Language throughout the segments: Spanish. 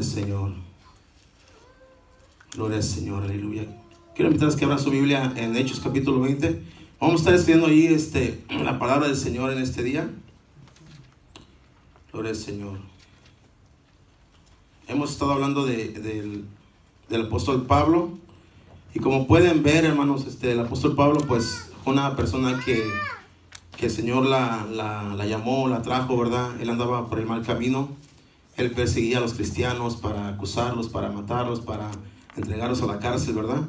Señor, gloria al Señor, aleluya. Quiero invitarles que abran su Biblia en Hechos capítulo 20. Vamos a estar estudiando ahí la palabra del Señor en este día. Gloria al Señor. Hemos estado hablando del apóstol Pablo. Y como pueden ver, hermanos, el apóstol Pablo, pues, una persona que el Señor la llamó, la trajo, ¿verdad? Él andaba por el mal camino. Él perseguía a los cristianos para acusarlos, para matarlos, para entregarlos a la cárcel, ¿verdad?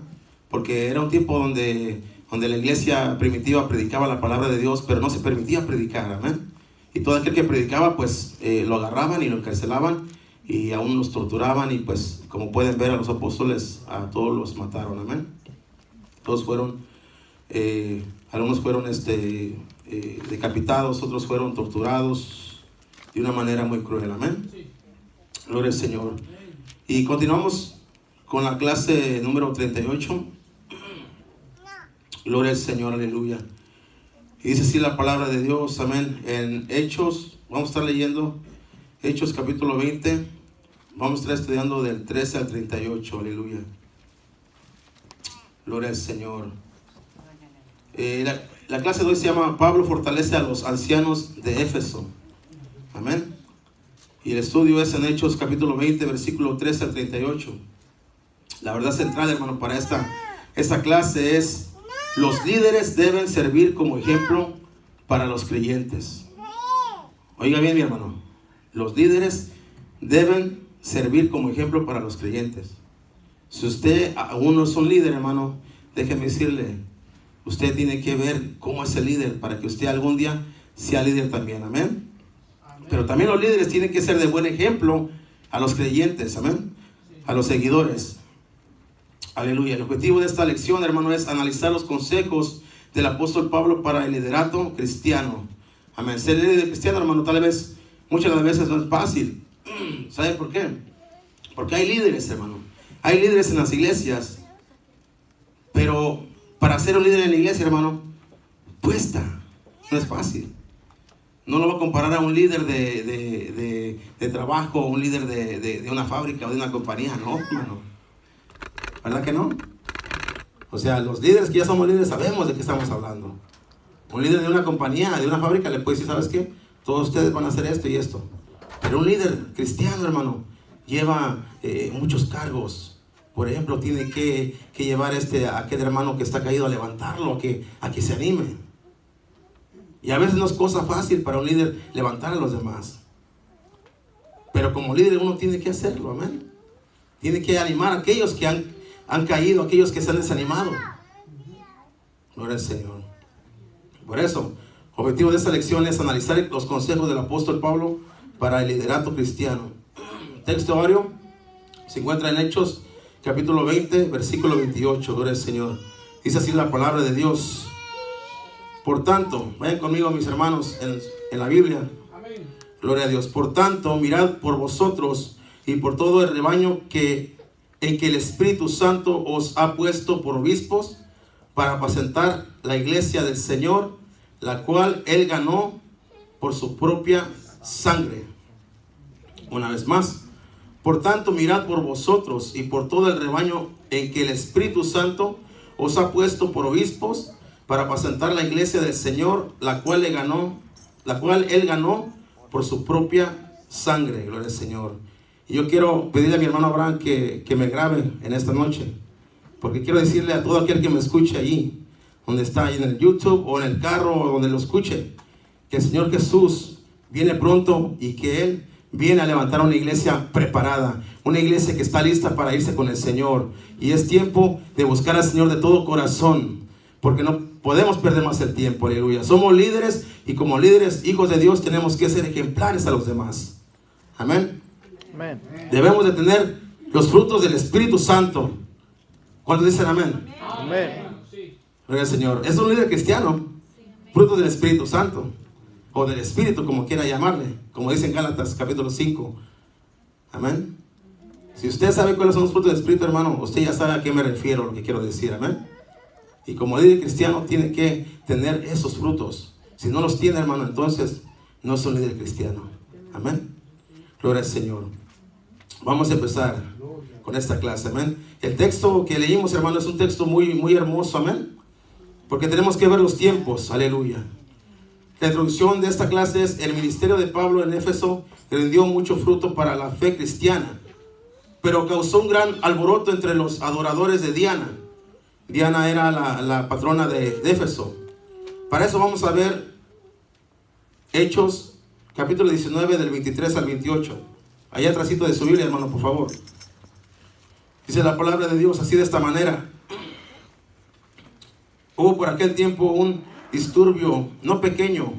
Porque era un tiempo donde la iglesia primitiva predicaba la palabra de Dios, pero no se permitía predicar, amén. Y todo aquel que predicaba, pues, lo agarraban y lo encarcelaban y aún los torturaban. Y pues, como pueden ver, a los apóstoles, a todos los mataron, amén. Todos fueron, algunos fueron decapitados, otros fueron torturados de una manera muy cruel, amén. Gloria al Señor. Y continuamos con la clase número 38. Gloria al Señor, aleluya. Y dice así la palabra de Dios, amén. En Hechos, vamos a estar leyendo Hechos capítulo 20. Vamos a estar estudiando del 13 al 38, aleluya. Gloria al Señor. La clase de hoy se llama Pablo fortalece a los ancianos de Éfeso. Amén. Y el estudio es en Hechos capítulo 20, versículo 13 al 38. La verdad central, hermano, para esta clase es: los líderes deben servir como ejemplo para los creyentes. Oiga bien, mi hermano, los líderes deben servir como ejemplo para los creyentes. Si usted aún no es un líder, hermano, déjeme decirle, usted tiene que ver cómo es el líder para que usted algún día sea líder también, amén. Pero también los líderes tienen que ser de buen ejemplo a los creyentes, amén, a los seguidores. Aleluya. El objetivo de esta lección, hermano, es analizar los consejos del apóstol Pablo para el liderato cristiano. Amén. Ser líder cristiano, hermano, tal vez, muchas de las veces no es fácil. ¿Sabe por qué? Porque hay líderes, hermano. Hay líderes en las iglesias. Pero para ser un líder en la iglesia, hermano, cuesta. No es fácil. No lo va a comparar a un líder de trabajo, un líder de una fábrica o de una compañía, no, hermano. ¿Verdad que no? O sea, los líderes que ya somos líderes sabemos de qué estamos hablando. Un líder de una compañía, de una fábrica, le puede decir, ¿sabes qué? Todos ustedes van a hacer esto y esto. Pero un líder cristiano, hermano, lleva muchos cargos. Por ejemplo, tiene que llevar a aquel hermano que está caído a levantarlo, a que se anime. Y a veces no es cosa fácil para un líder levantar a los demás. Pero como líder uno tiene que hacerlo, amén. Tiene que animar a aquellos que han caído, a aquellos que se han desanimado. Gloria al Señor. Por eso, el objetivo de esta lección es analizar los consejos del apóstol Pablo para el liderato cristiano. El texto vario se encuentra en Hechos capítulo 20, versículo 28. Gloria al Señor. Dice así la palabra de Dios. Por tanto, vayan conmigo, mis hermanos, en la Biblia. Amén. Gloria a Dios. Por tanto, mirad por vosotros y por todo el rebaño en que el Espíritu Santo os ha puesto por obispos para apacentar la iglesia del Señor, la cual Él ganó por su propia sangre. Una vez más. Por tanto, mirad por vosotros y por todo el rebaño en que el Espíritu Santo os ha puesto por obispos para apacentar la iglesia del Señor, la cual Él ganó por su propia sangre. Gloria al Señor. Y yo quiero pedirle a mi hermano Abraham que me grabe en esta noche, porque quiero decirle a todo aquel que me escuche allí, donde está, ahí en el YouTube o en el carro o donde lo escuche, que el Señor Jesús viene pronto y que Él viene a levantar una iglesia preparada, una iglesia que está lista para irse con el Señor. Y es tiempo de buscar al Señor de todo corazón, porque no podemos perder más el tiempo, aleluya. Somos líderes y como líderes, hijos de Dios, tenemos que ser ejemplares a los demás. Amén. Amén. Debemos de tener los frutos del Espíritu Santo. ¿Cuántos dicen amén? Amén. Gloria al Señor. Es un líder cristiano. Frutos del Espíritu Santo. O del Espíritu, como quiera llamarle. Como dice en Gálatas capítulo 5. Amén. Si usted sabe cuáles son los frutos del Espíritu, hermano, usted ya sabe a qué me refiero, lo que quiero decir. Amén. Y como líder cristiano tiene que tener esos frutos. Si no los tiene, hermano, entonces no es un líder cristiano. Amén. Gloria al Señor. Vamos a empezar con esta clase, amén. El texto que leímos, hermano, es un texto muy, muy hermoso, amén. Porque tenemos que ver los tiempos, aleluya. La introducción de esta clase es: el ministerio de Pablo en Éfeso rindió mucho fruto para la fe cristiana, pero causó un gran alboroto entre los adoradores de Diana. Diana era la patrona de Éfeso. Para eso vamos a ver Hechos, capítulo 19, del 23 al 28. Allá atrásito de su Biblia, hermano, por favor. Dice la palabra de Dios así, de esta manera: hubo por aquel tiempo un disturbio, no pequeño,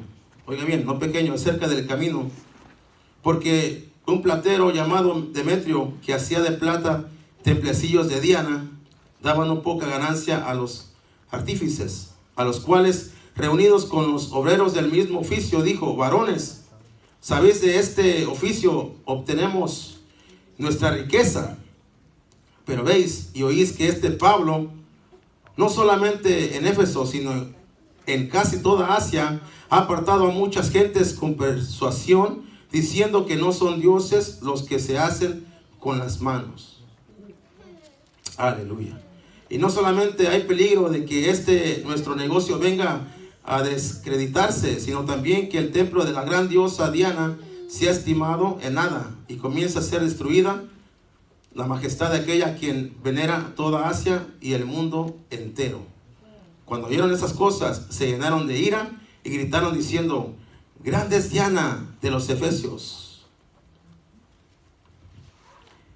oiga bien, no pequeño, cerca del camino, porque un platero llamado Demetrio, que hacía de plata templecillos de Diana, daba no poca ganancia a los artífices, a los cuales, reunidos con los obreros del mismo oficio, dijo: varones, sabéis, de este oficio obtenemos nuestra riqueza. Pero veis y oís que este Pablo, no solamente en Éfeso, sino en casi toda Asia, ha apartado a muchas gentes con persuasión, diciendo que no son dioses los que se hacen con las manos. Aleluya. Y no solamente hay peligro de que nuestro negocio venga a descreditarse, sino también que el templo de la gran diosa Diana sea estimado en nada y comienza a ser destruida la majestad de aquella a quien venera toda Asia y el mundo entero. Cuando vieron esas cosas, se llenaron de ira y gritaron diciendo: grande es Diana de los Efesios.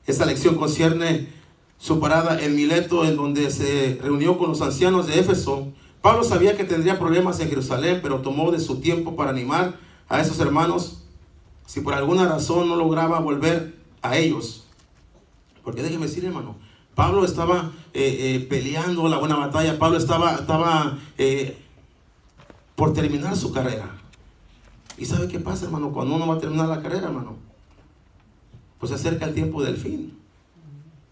Esta lección concierne su parada en Mileto, en donde se reunió con los ancianos de Éfeso. Pablo sabía que tendría problemas en Jerusalén, pero tomó de su tiempo para animar a esos hermanos si por alguna razón no lograba volver a ellos. Porque déjeme decir, hermano, Pablo estaba peleando la buena batalla. Pablo estaba por terminar su carrera. ¿Y sabe qué pasa, hermano? Cuando uno va a terminar la carrera, hermano, pues se acerca el tiempo del fin.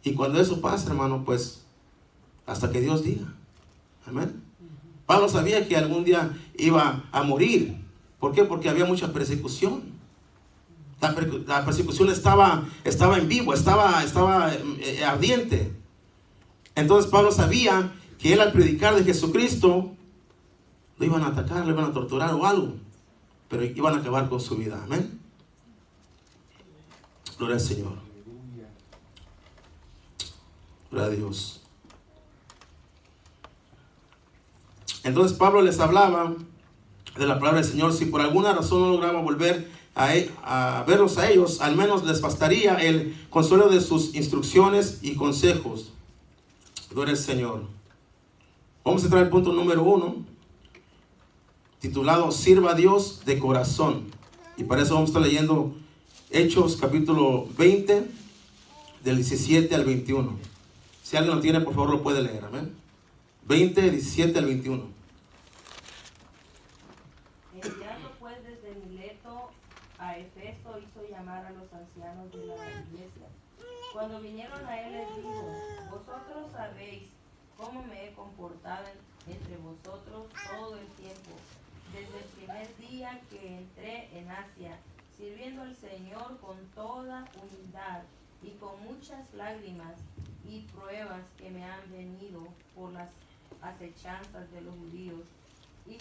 Y cuando eso pasa, hermano, pues hasta que Dios diga. Amén. Pablo sabía que algún día iba a morir. ¿Por qué? Porque había mucha persecución. La persecución estaba en vivo, estaba ardiente. Entonces Pablo sabía que él, al predicar de Jesucristo, lo iban a atacar, lo iban a torturar o algo, pero iban a acabar con su vida. Amén. Gloria al Señor. Gloria a Dios. Entonces Pablo les hablaba de la palabra del Señor. Si por alguna razón no lograba volver a verlos a ellos, al menos les bastaría el consuelo de sus instrucciones y consejos. Gloria al Señor. Vamos a entrar al punto número 1, titulado: sirva a Dios de corazón. Y para eso vamos a estar leyendo Hechos capítulo 20, del 17 al 21. Si alguien lo tiene, por favor lo puede leer. Amén. 20, 17 al 21. Enviando pues desde Mileto a Efeso, hizo llamar a los ancianos de la iglesia. Cuando vinieron a él, les dijo: vosotros sabéis cómo me he comportado entre vosotros todo el tiempo, desde el primer día que entré en Asia, sirviendo al Señor con toda humildad y con muchas lágrimas y pruebas que me han venido por las acechanzas de los judíos, y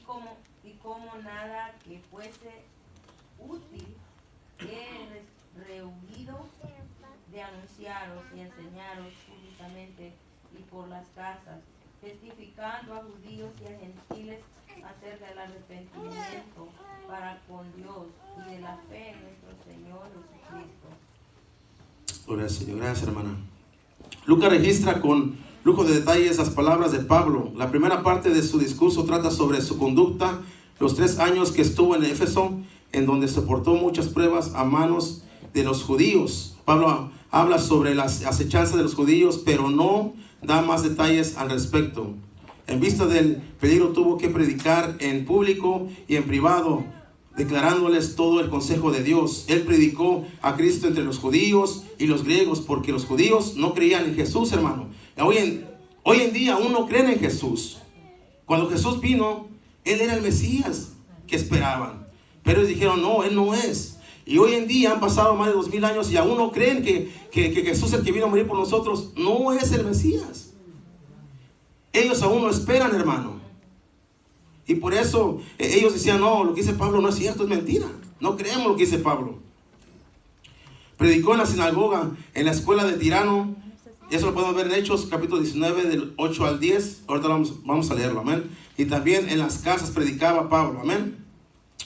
como nada que fuese útil he rehuido de anunciaros y enseñaros públicamente y por las casas, testificando a judíos y a gentiles acerca del arrepentimiento para con Dios y de la fe en nuestro Señor Jesucristo. Gloria al Señor. Gracias, hermana. Lucas registra con lujo de detalles las palabras de Pablo. La primera parte de su discurso trata sobre su conducta, los 3 años que estuvo en Éfeso, en donde soportó muchas pruebas a manos de los judíos. Pablo habla sobre las acechanzas de los judíos, pero no da más detalles al respecto. En vista del peligro, tuvo que predicar en público y en privado, declarándoles todo el consejo de Dios. Él predicó a Cristo entre los judíos y los griegos, porque los judíos no creían en Jesús, hermano. Hoy en día aún no creen en Jesús. Cuando Jesús vino, Él era el Mesías que esperaban, pero ellos dijeron: no, Él no es. Y hoy en día han pasado más de 2000 años y aún no creen que Jesús, el que vino a morir por nosotros, no es el Mesías. Ellos aún no esperan, hermano. Y por eso ellos decían, no, lo que dice Pablo no es cierto, es mentira. No creemos lo que dice Pablo. Predicó en la sinagoga, en la escuela de Tirano. Eso lo podemos ver en Hechos, capítulo 19, del 8 al 10. Ahorita vamos a leerlo, amén. Y también en las casas predicaba Pablo, amén.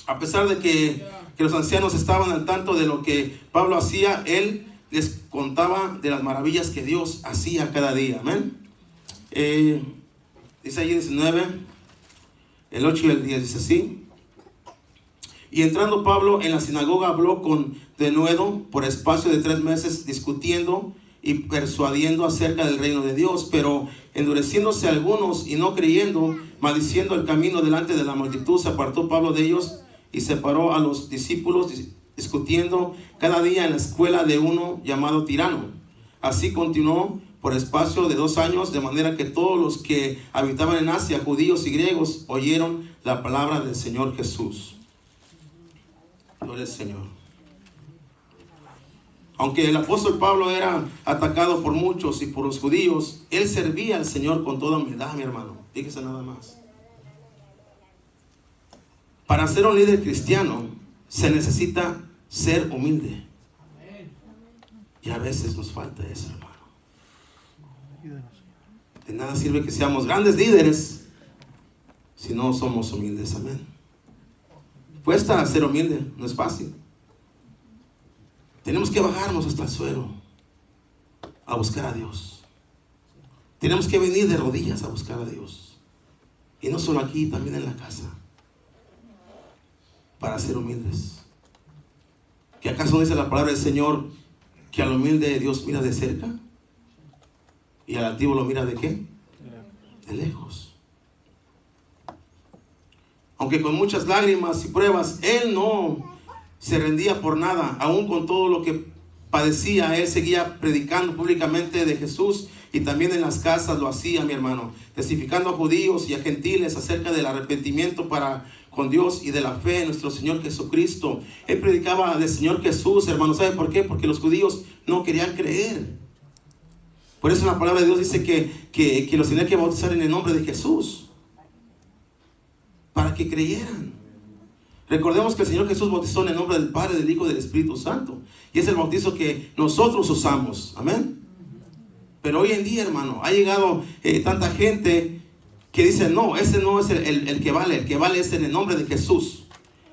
A pesar de que los ancianos estaban al tanto de lo que Pablo hacía, él les contaba de las maravillas que Dios hacía cada día, amén. Dice allí 19, el 8 y el 10, dice así. Y entrando Pablo en la sinagoga habló con denuedo por espacio de 3 meses, discutiendo y persuadiendo acerca del reino de Dios, pero endureciéndose algunos y no creyendo, maldiciendo el camino delante de la multitud, se apartó Pablo de ellos y separó a los discípulos, discutiendo cada día en la escuela de uno llamado Tirano. Así continuó por espacio de 2 años, de manera que todos los que habitaban en Asia, judíos y griegos, oyeron la palabra del Señor Jesús. Gloria al Señor. Aunque el apóstol Pablo era atacado por muchos y por los judíos, él servía al Señor con toda humildad, mi hermano. Fíjese nada más. Para ser un líder cristiano se necesita ser humilde. Y a veces nos falta eso, hermano. De nada sirve que seamos grandes líderes si no somos humildes, amén. Cuesta ser humilde, no es fácil. Tenemos que bajarnos hasta el suelo a buscar a Dios. Tenemos que venir de rodillas a buscar a Dios. Y no solo aquí, también en la casa. Para ser humildes. ¿Que acaso dice la palabra del Señor que al humilde Dios mira de cerca? ¿Y al altivo lo mira de qué? De lejos. Aunque con muchas lágrimas y pruebas, Él no se rendía por nada. Aún con todo lo que padecía, Él seguía predicando públicamente de Jesús. Y también en las casas lo hacía, mi hermano, testificando a judíos y a gentiles acerca del arrepentimiento para con Dios y de la fe en nuestro Señor Jesucristo. Él predicaba del Señor Jesús, hermano. ¿Sabe por qué? Porque los judíos no querían creer. Por eso la palabra de Dios dice que los tenía que bautizar en el nombre de Jesús, para que creyeran. Recordemos que el Señor Jesús bautizó en el nombre del Padre, del Hijo y del Espíritu Santo. Y es el bautizo que nosotros usamos. Amén. Pero hoy en día, hermano, ha llegado tanta gente que dice, no, ese no es el que vale. El que vale es en el nombre de Jesús.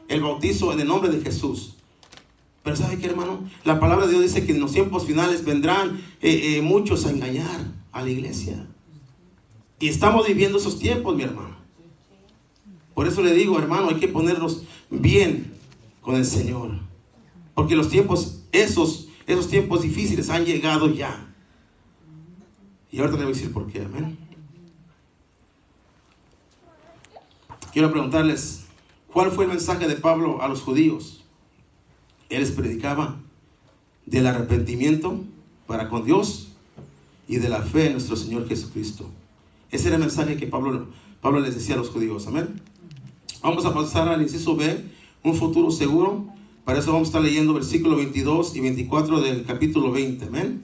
El bautizo en el nombre de Jesús. Pero ¿sabe qué, hermano? La palabra de Dios dice que en los tiempos finales vendrán muchos a engañar a la iglesia. Y estamos viviendo esos tiempos, mi hermano. Por eso le digo, hermano, hay que ponernos bien con el Señor. Porque los tiempos, esos tiempos difíciles han llegado ya. Y ahorita le voy a decir por qué, amén. Quiero preguntarles, ¿cuál fue el mensaje de Pablo a los judíos? Él les predicaba del arrepentimiento para con Dios y de la fe en nuestro Señor Jesucristo. Ese era el mensaje que Pablo les decía a los judíos, amén. Vamos a pasar al inciso B, un futuro seguro. Para eso vamos a estar leyendo versículos 22 y 24 del capítulo 20, amén.